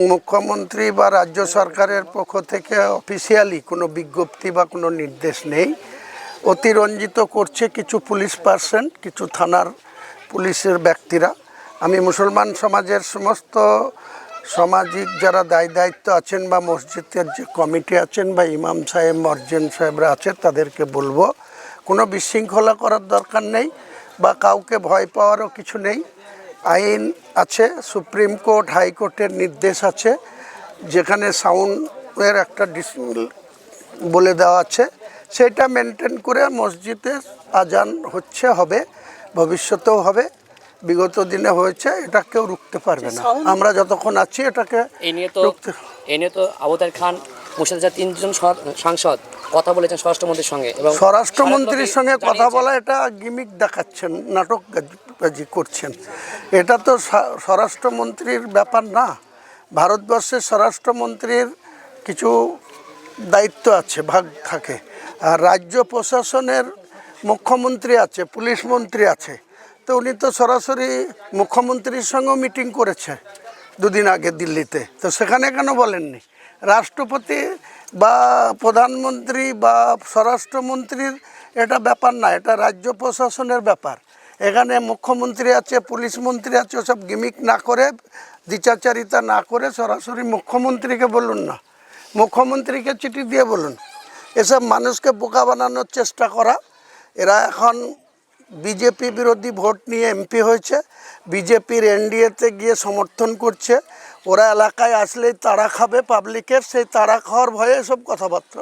মুখ্যমন্ত্রী বা রাজ্য সরকারের পক্ষ থেকে অফিসিয়ালি কোনো বিজ্ঞপ্তি বা কোনো নির্দেশ নেই। অতিরঞ্জিত করছে কিছু পুলিশ পার্সন, কিছু থানার পুলিশের ব্যক্তিরা। আমি মুসলমান সমাজের সমস্ত সামাজিক যারা দায়িত্ব আছেন বা মসজিদের যে কমিটি আছেন বা ইমাম সাহেব মর্জেন সাহেবরা আছেন তাদেরকে বলবো কোনো বিশৃঙ্খলা করার দরকার নেই বা কাউকে ভয় পাওয়ারও কিছু নেই। আইন আছে, সুপ্রিম কোর্ট হাইকোর্টের নির্দেশ আছে, যেখানে সাউন্ডের একটা বলে দেওয়া আছে, সেটা মেনটেন করে মসজিদে আজান হচ্ছে, হবে, ভবিষ্যতেও হবে, বিগত দিনে হয়েছে, এটা কেউ রুখতে পারবে না। আমরা যতক্ষণ আছি এটাকে এই নিয়ে তো আবুতাহের খান মুর্শিদাবাদের 3 জন সাংসদ কথা বলেছেন স্বরাষ্ট্রমন্ত্রীর সঙ্গে, এবং স্বরাষ্ট্রমন্ত্রীর সঙ্গে কথা বলা এটা গিমিক দেখাচ্ছেন, নাটকবাজি করছেন। এটা তো স্বরাষ্ট্রমন্ত্রীর ব্যাপার না। ভারতবর্ষের স্বরাষ্ট্রমন্ত্রীর কিছু দায়িত্ব আছে, ভাগ থাকে, আর রাজ্য প্রশাসনের মুখ্যমন্ত্রী আছে, পুলিশ মন্ত্রী আছে। তো উনি তো সরাসরি মুখ্যমন্ত্রীর সঙ্গেও মিটিং করেছে দুদিন আগে দিল্লিতে, তো সেখানে কেন বলেননি? রাষ্ট্রপতি বা প্রধানমন্ত্রী বা স্বরাষ্ট্রমন্ত্রীর এটা ব্যাপার না, এটা রাজ্য প্রশাসনের ব্যাপার। এখানে মুখ্যমন্ত্রী আছে, পুলিশ মন্ত্রী আছে, ওসব গিমিক না করে, দ্বিচারিতা না করে সরাসরি মুখ্যমন্ত্রীকে বলুন না, মুখ্যমন্ত্রীকে চিঠি দিয়ে বলুন। এসব মানুষকে বোকা বানানোর চেষ্টা করা। এরা এখন বিজেপি বিরোধী ভোট নিয়ে এমপি হয়েছে, বিজেপির এনডিএতে গিয়ে সমর্থন করছে। ওরা এলাকায় আসলেই তাড়া খাবে পাবলিকের, সেই তাড়া খাওয়ার ভয়ে এসব কথাবার্তা।